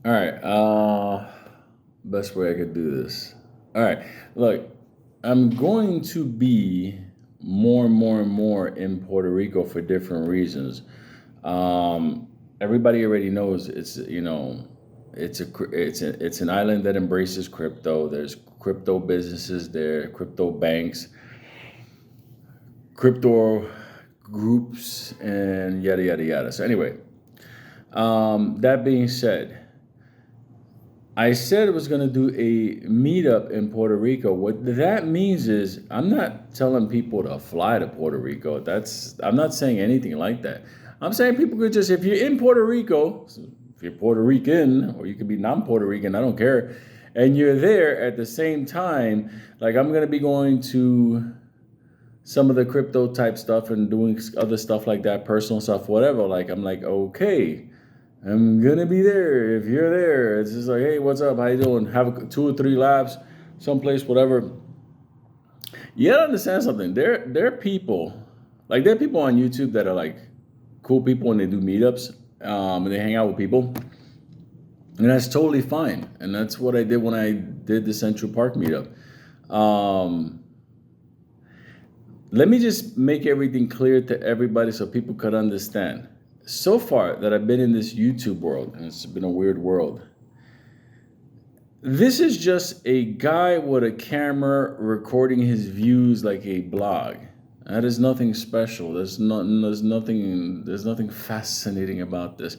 All right. Best way I could do this. All right. Look, I'm going to be more in Puerto Rico for different reasons. Everybody already knows it's an island that embraces crypto. There's crypto businesses there, crypto banks, crypto groups, and yada yada yada. So anyway, that being said, I said I was going to do a meetup in Puerto Rico. What that means is I'm not telling people to fly to Puerto Rico. I'm not saying anything like that. I'm saying people could just, if you're in Puerto Rico, if you're Puerto Rican, or you could be non-Puerto Rican, I don't care, and you're there at the same time, like I'm going to be going to some of the crypto type stuff and doing other stuff like that, personal stuff, whatever. Like I'm like, okay, I'm gonna be there. If you're there, it's just like, hey, what's up? How you doing? Have 2 or 3 laps, someplace, whatever. You gotta understand something. There are people, like there are people on YouTube that are like cool people and they do meetups, and they hang out with people, and that's totally fine. And that's what I did when I did the Central Park meetup. Um, Let me just make everything clear to everybody so people could understand. So far that I've been in this YouTube world, and it's been a weird world, this is just a guy with a camera recording his views like a blog. That is nothing special. There's nothing fascinating about this.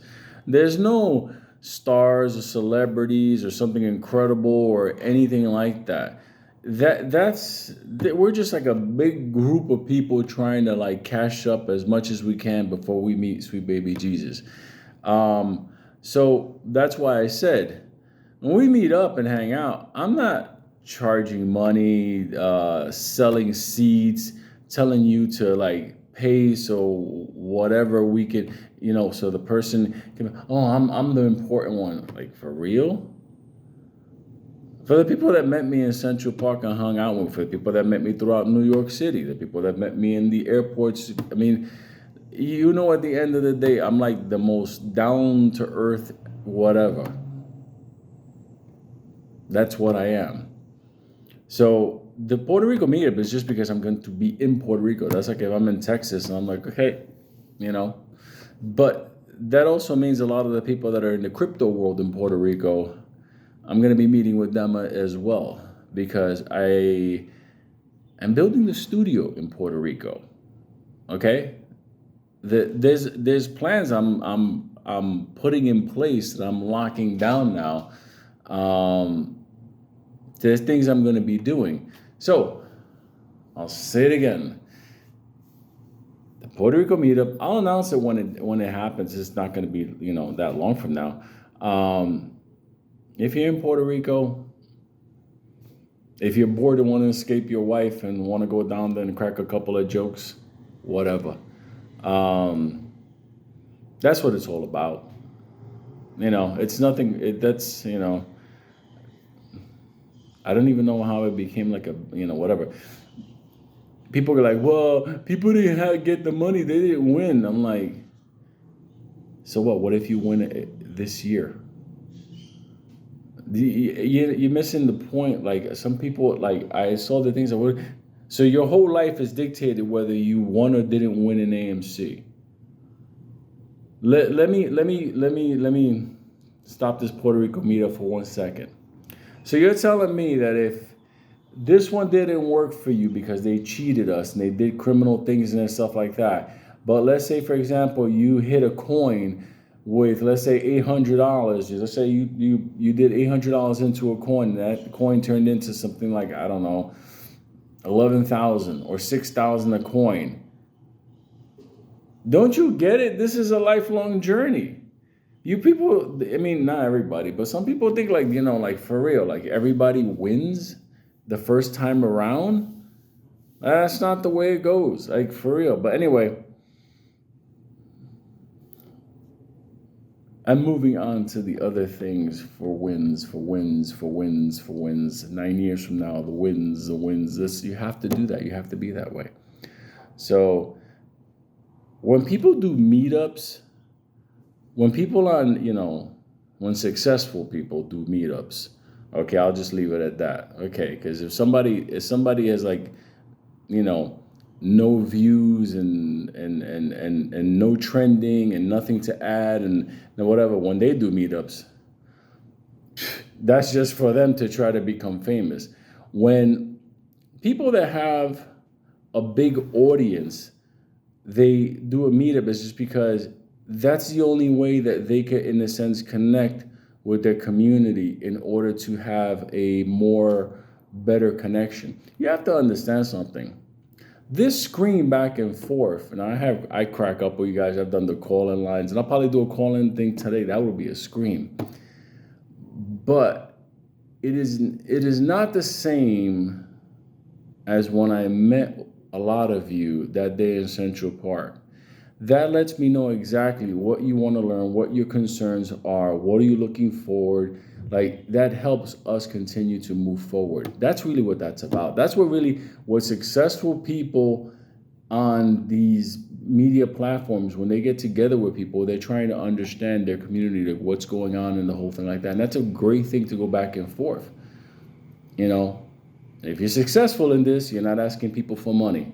There's no stars or celebrities or something incredible or anything like that. We're just like a big group of people trying to like cash up as much as we can before we meet sweet baby Jesus. So that's why I said when we meet up and hang out, I'm not charging money, selling seats, telling you to like pay so whatever we could, so the person can. Oh, I'm the important one. Like for real. For the people that met me in Central Park and hung out with, for the people that met me throughout New York City, the people that met me in the airports, I mean, at the end of the day, I'm like the most down to earth whatever. That's what I am. So the Puerto Rico meetup is just because I'm going to be in Puerto Rico. That's like if I'm in Texas and I'm like, okay, you know. But that also means a lot of the people that are in the crypto world in Puerto Rico, I'm going to be meeting with them as well because I am building the studio in Puerto Rico. Okay, there's plans I'm putting in place that I'm locking down now. There's things I'm going to be doing. So I'll say it again. The Puerto Rico meetup. I'll announce it when it happens. It's not going to be that long from now. If you're in Puerto Rico, if you're bored and want to escape your wife and want to go down there and crack a couple of jokes, whatever. That's what it's all about. It's nothing. I don't even know how it became like a whatever. People are like, well, people didn't get the money. They didn't win. I'm like, so what? What if you win it this year? You're missing the point. Like some people, like I saw the things that were. So your whole life is dictated whether you won or didn't win an AMC. Let me stop this Puerto Rico meetup for 1 second. So you're telling me that if this one didn't work for you because they cheated us and they did criminal things and stuff like that, but let's say, for example, you hit a coin with, let's say, $800. Let's say you did $800 into a coin, and that coin turned into something like, I don't know, 11,000 or 6,000 a coin. Don't you get it? This is a lifelong journey. You people, I mean, not everybody, but some people think like, like for real, like everybody wins the first time around. That's not the way it goes, like for real. But anyway, I'm moving on to the other things for wins. 9 years from now, the wins. This, you have to do that. You have to be that way. So when people do meetups, when people on, when successful people do meetups. Okay, I'll just leave it at that. Okay, because if somebody has like, you know, no views and no trending and nothing to add and whatever, when they do meetups, that's just for them to try to become famous. When people that have a big audience, they do a meetup, is just because that's the only way that they can, in a sense, connect with their community in order to have a more better connection. You have to understand something. This screen back and forth, and I crack up with you guys. I've done the call-in lines, and I'll probably do a call-in thing today. That would be a scream. But it is not the same as when I met a lot of you that day in Central Park. That lets me know exactly what you want to learn, what your concerns are, what are you looking forward. Like, that helps us continue to move forward. That's really what that's about. That's what successful people on these media platforms, when they get together with people, they're trying to understand their community, like what's going on and the whole thing like that. And that's a great thing to go back and forth. You know, if you're successful in this, you're not asking people for money.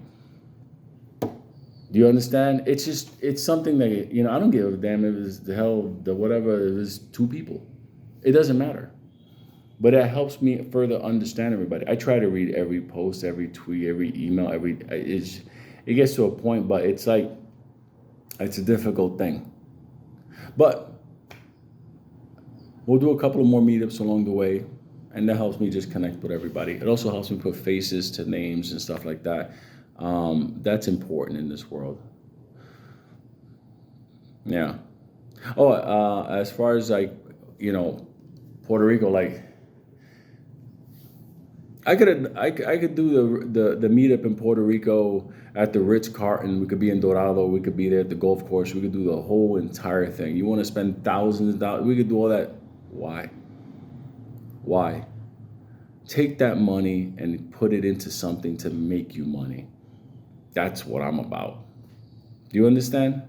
Do you understand? It's something that, I don't give a damn if it's the whatever, if it's two people. It doesn't matter. But it helps me further understand everybody. I try to read every post, every tweet, every email, it gets to a point, but it's like, it's a difficult thing. But we'll do a couple of more meetups along the way, and that helps me just connect with everybody. It also helps me put faces to names and stuff like that. That's important in this world. Yeah. Oh, as far as like, Puerto Rico, like, I could do the meetup in Puerto Rico at the Ritz Carlton. We could be in Dorado. We could be there at the golf course. We could do the whole entire thing. You want to spend thousands of dollars? We could do all that. Why? Why? Take that money and put it into something to make you money. That's what I'm about. Do you understand?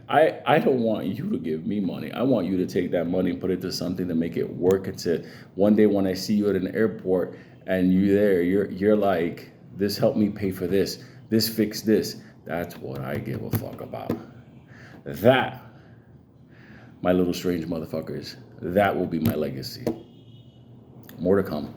I don't want you to give me money. I want you to take that money and put it to something to make it work. Into one day when I see you at an airport and you're like, this helped me pay for this. This fixed this. That's what I give a fuck about. That, my little strange motherfuckers, that will be my legacy. More to come.